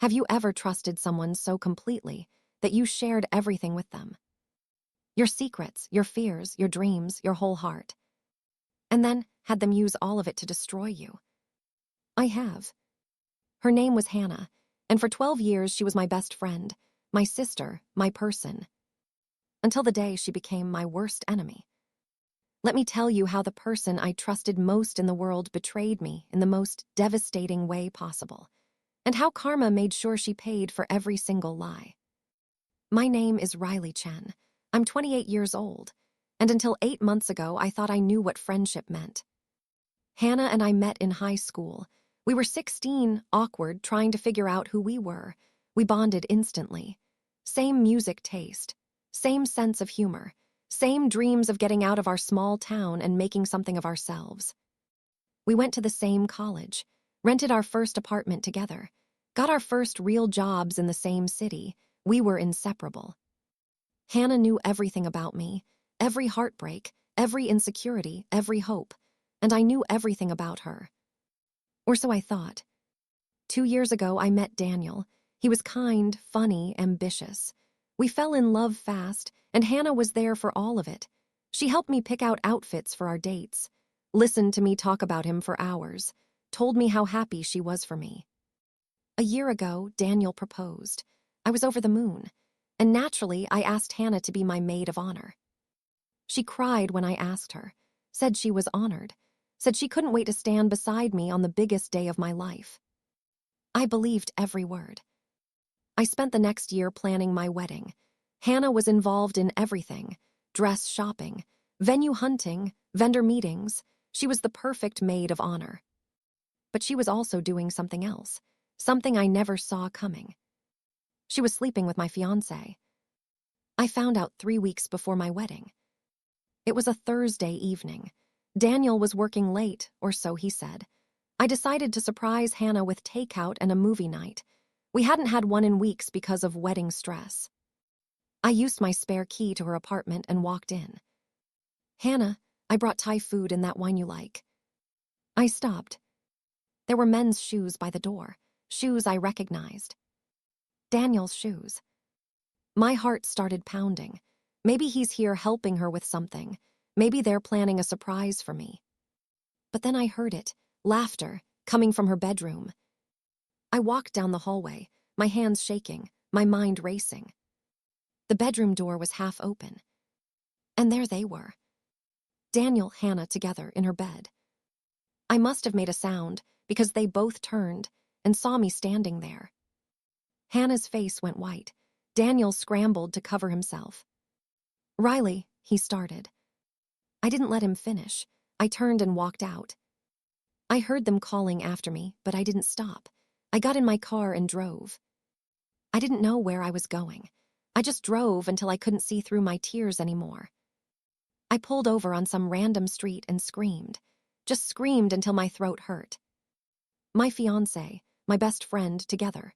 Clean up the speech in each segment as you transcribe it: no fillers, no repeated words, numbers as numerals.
Have you ever trusted someone so completely that you shared everything with them? Your secrets, your fears, your dreams, your whole heart. And then had them use all of it to destroy you? I have. Her name was Hannah, and for 12 years she was my best friend, my sister, my person. Until the day she became my worst enemy. Let me tell you how the person I trusted most in the world betrayed me in the most devastating way possible, and how karma made sure she paid for every single lie. My name is Riley Chen. I'm 28 years old, and until 8 months ago, I thought I knew what friendship meant. Hannah and I met in high school. We were 16, awkward, trying to figure out who we were. We bonded instantly. Same music taste, same sense of humor, same dreams of getting out of our small town and making something of ourselves. We went to the same college, rented our first apartment together, got our first real jobs in the same city. We were inseparable. Hannah knew everything about me, every heartbreak, every insecurity, every hope, and I knew everything about her. Or so I thought. 2 years ago, I met Daniel. He was kind, funny, ambitious. We fell in love fast, and Hannah was there for all of it. She helped me pick out outfits for our dates, listened to me talk about him for hours, told me how happy she was for me. A year ago, Daniel proposed. I was over the moon, and naturally, I asked Hannah to be my maid of honor. She cried when I asked her, said she was honored, said she couldn't wait to stand beside me on the biggest day of my life. I believed every word. I spent the next year planning my wedding. Hannah was involved in everything: dress shopping, venue hunting, vendor meetings. She was the perfect maid of honor. But she was also doing something else, something I never saw coming. She was sleeping with my fiancé. I found out 3 weeks before my wedding. It was a Thursday evening. Daniel was working late, or so he said. I decided to surprise Hannah with takeout and a movie night. We hadn't had one in weeks because of wedding stress. I used my spare key to her apartment and walked in. "Hannah, I brought Thai food and that wine you like." I stopped. There were men's shoes by the door, shoes I recognized. Daniel's shoes. My heart started pounding. Maybe he's here helping her with something. Maybe they're planning a surprise for me. But then I heard it, laughter, coming from her bedroom. I walked down the hallway, my hands shaking, my mind racing. The bedroom door was half open. And there they were. Daniel, Hannah together in her bed. I must have made a sound because they both turned and saw me standing there. Hannah's face went white. Daniel scrambled to cover himself. "Riley," he started. I didn't let him finish. I turned and walked out. I heard them calling after me, but I didn't stop. I got in my car and drove. I didn't know where I was going. I just drove until I couldn't see through my tears anymore. I pulled over on some random street and screamed. Just screamed until my throat hurt. My fiancé, my best friend, together.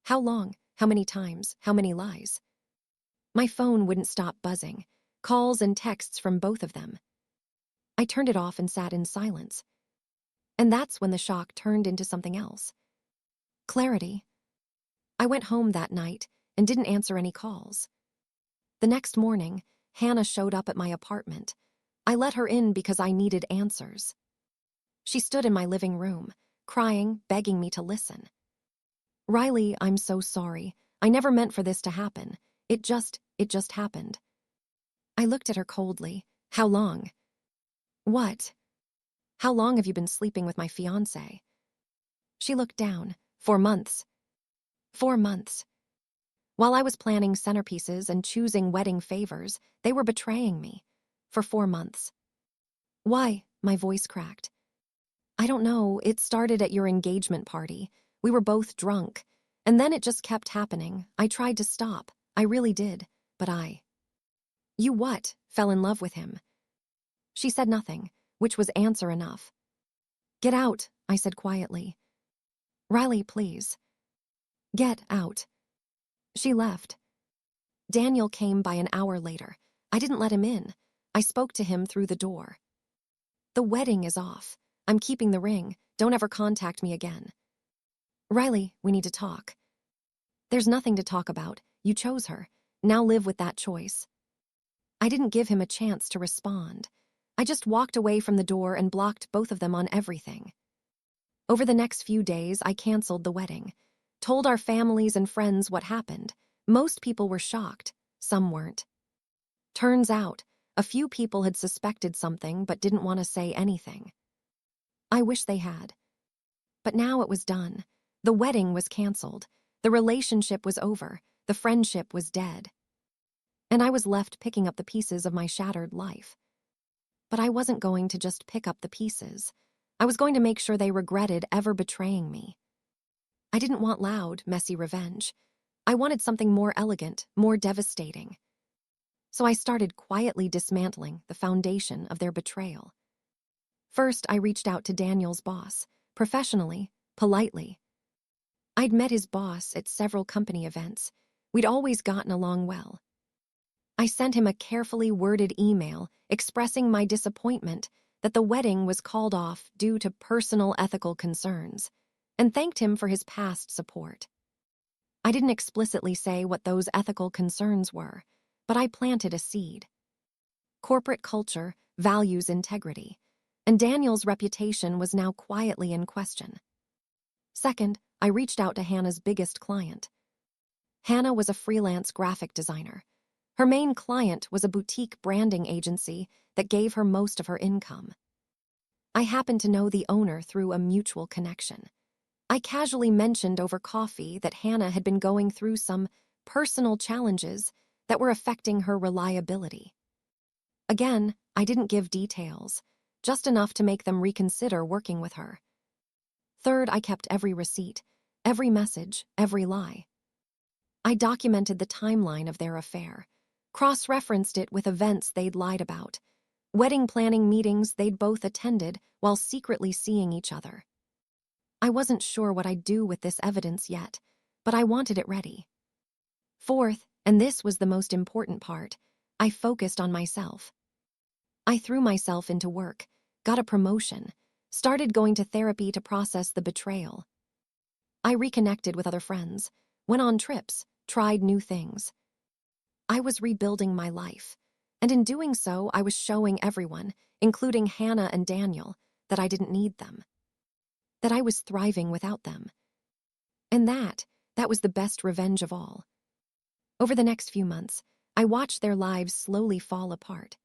How long? How many times? How many lies? My phone wouldn't stop buzzing. Calls and texts from both of them. I turned it off and sat in silence. And that's when the shock turned into something else. Clarity. I went home that night and didn't answer any calls. The next morning, Hannah showed up at my apartment. I let her in because I needed answers. She stood in my living room, crying, begging me to listen. "Riley, I'm so sorry. I never meant for this to happen. It just happened." I looked at her coldly. "How long?" "What?" "How long have you been sleeping with my fiancé?" She looked down. 4 months. 4 months. While I was planning centerpieces and choosing wedding favors, they were betraying me. For 4 months. "Why?" My voice cracked. "I don't know. It started at your engagement party. We were both drunk. And then it just kept happening. I tried to stop. I really did. But You what? Fell in love with him?" She said nothing, which was answer enough. "Get out," I said quietly. "Riley, please." "Get out." She left. Daniel came by an hour later. I didn't let him in. I spoke to him through the door. "The wedding is off. I'm keeping the ring. Don't ever contact me again." "Riley, we need to talk." "There's nothing to talk about. You chose her. Now live with that choice." I didn't give him a chance to respond. I just walked away from the door and blocked both of them on everything. Over the next few days, I canceled the wedding, told our families and friends what happened. Most people were shocked, some weren't. Turns out, a few people had suspected something but didn't want to say anything. I wish they had. But now it was done. The wedding was canceled. The relationship was over. The friendship was dead. And I was left picking up the pieces of my shattered life. But I wasn't going to just pick up the pieces. I was going to make sure they regretted ever betraying me. I didn't want loud, messy revenge. I wanted something more elegant, more devastating. So I started quietly dismantling the foundation of their betrayal. First, I reached out to Daniel's boss, professionally, politely. I'd met his boss at several company events. We'd always gotten along well. I sent him a carefully worded email expressing my disappointment that the wedding was called off due to personal ethical concerns, and thanked him for his past support. I didn't explicitly say what those ethical concerns were, but I planted a seed. Corporate culture values integrity, and Daniel's reputation was now quietly in question. Second, I reached out to Hannah's biggest client. Hannah was a freelance graphic designer. Her main client was a boutique branding agency that gave her most of her income. I happened to know the owner through a mutual connection. I casually mentioned over coffee that Hannah had been going through some personal challenges that were affecting her reliability. Again, I didn't give details, just enough to make them reconsider working with her. Third, I kept every receipt, every message, every lie. I documented the timeline of their affair, cross-referenced it with events they'd lied about, wedding planning meetings they'd both attended while secretly seeing each other. I wasn't sure what I'd do with this evidence yet, but I wanted it ready. Fourth, and this was the most important part, I focused on myself. I threw myself into work, got a promotion, started going to therapy to process the betrayal. I reconnected with other friends, went on trips, tried new things. I was rebuilding my life, and in doing so, I was showing everyone, including Hannah and Daniel, that I didn't need them, that I was thriving without them. And that was the best revenge of all. Over the next few months, I watched their lives slowly fall apart.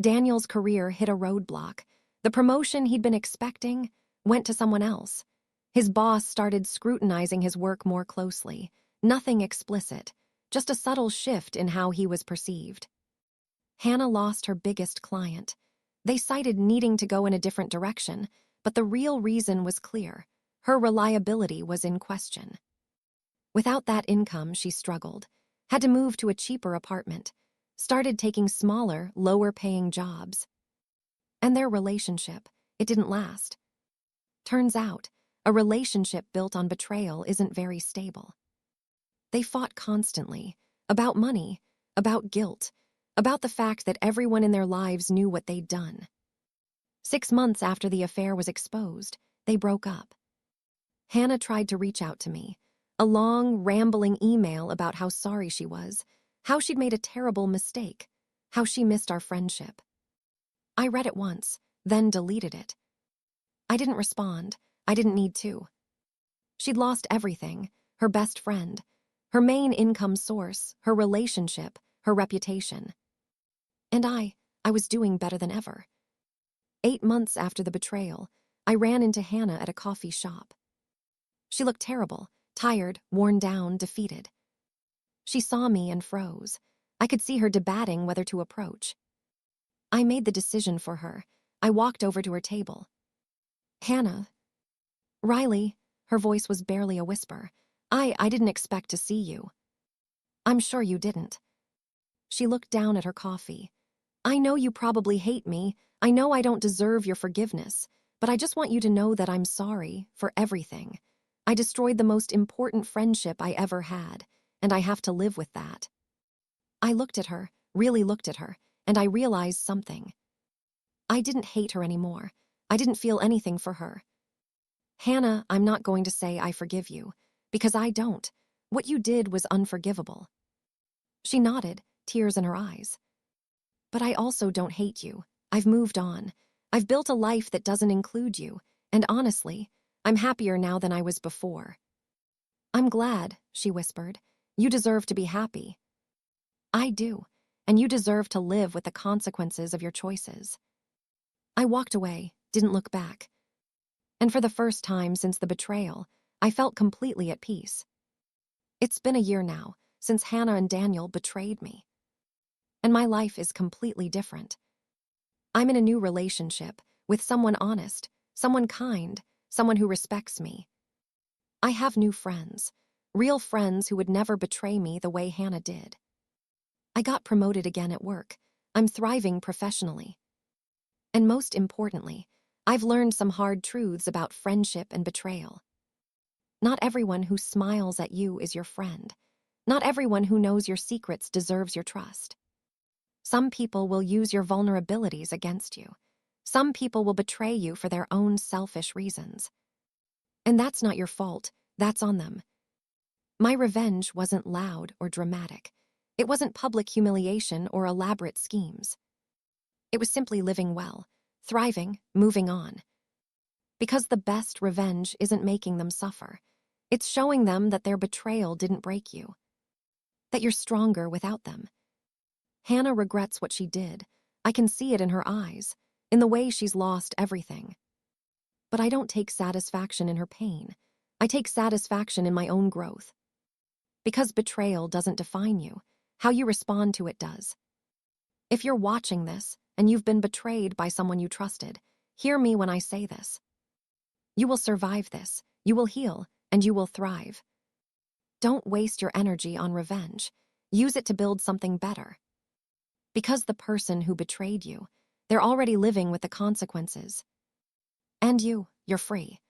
Daniel's career hit a roadblock. The promotion he'd been expecting went to someone else. His boss started scrutinizing his work more closely. Nothing explicit, just a subtle shift in how he was perceived. Hannah lost her biggest client. They cited needing to go in a different direction, but the real reason was clear. Her reliability was in question. Without that income, she struggled, had to move to a cheaper apartment, started taking smaller, lower-paying jobs. And their relationship, it didn't last. Turns out, a relationship built on betrayal isn't very stable. They fought constantly, about money, about guilt, about the fact that everyone in their lives knew what they'd done. 6 months after the affair was exposed, they broke up. Hannah tried to reach out to me, a long, rambling email about how sorry she was, how she'd made a terrible mistake, how she missed our friendship. I read it once, then deleted it. I didn't respond. I didn't need to. She'd lost everything, her best friend, her main income source, her relationship, her reputation. And I was doing better than ever. 8 months after the betrayal, I ran into Hannah at a coffee shop. She looked terrible, tired, worn down, defeated. She saw me and froze. I could see her debating whether to approach. I made the decision for her. I walked over to her table. "Hannah." "Riley," her voice was barely a whisper. I didn't expect to see you." "I'm sure you didn't." She looked down at her coffee. "I know you probably hate me. I know I don't deserve your forgiveness, but I just want you to know that I'm sorry for everything. I destroyed the most important friendship I ever had, and I have to live with that." I looked at her, really looked at her, and I realized something. I didn't hate her anymore. I didn't feel anything for her. Hannah, I'm not going to say I forgive you, because I don't. What you did was unforgivable. She nodded, tears in her eyes. But I also don't hate you. I've moved on. I've built a life that doesn't include you, and honestly, I'm happier now than I was before. I'm glad, she whispered. You deserve to be happy. I do, and you deserve to live with the consequences of your choices. I walked away, didn't look back. And for the first time since the betrayal, I felt completely at peace. It's been a year now since Hannah and Daniel betrayed me. And my life is completely different. I'm in a new relationship with someone honest, someone kind, someone who respects me. I have new friends, real friends who would never betray me the way Hannah did. I got promoted again at work. I'm thriving professionally. And most importantly, I've learned some hard truths about friendship and betrayal. Not everyone who smiles at you is your friend. Not everyone who knows your secrets deserves your trust. Some people will use your vulnerabilities against you. Some people will betray you for their own selfish reasons. And that's not your fault, that's on them. My revenge wasn't loud or dramatic. It wasn't public humiliation or elaborate schemes. It was simply living well, thriving, moving on. Because the best revenge isn't making them suffer. It's showing them that their betrayal didn't break you. That you're stronger without them. Hannah regrets what she did. I can see it in her eyes, in the way she's lost everything. But I don't take satisfaction in her pain. I take satisfaction in my own growth. Because betrayal doesn't define you, how you respond to it does. If you're watching this and you've been betrayed by someone you trusted, hear me when I say this. You will survive this, you will heal, and you will thrive. Don't waste your energy on revenge. Use it to build something better. Because the person who betrayed you, they're already living with the consequences. And you're free.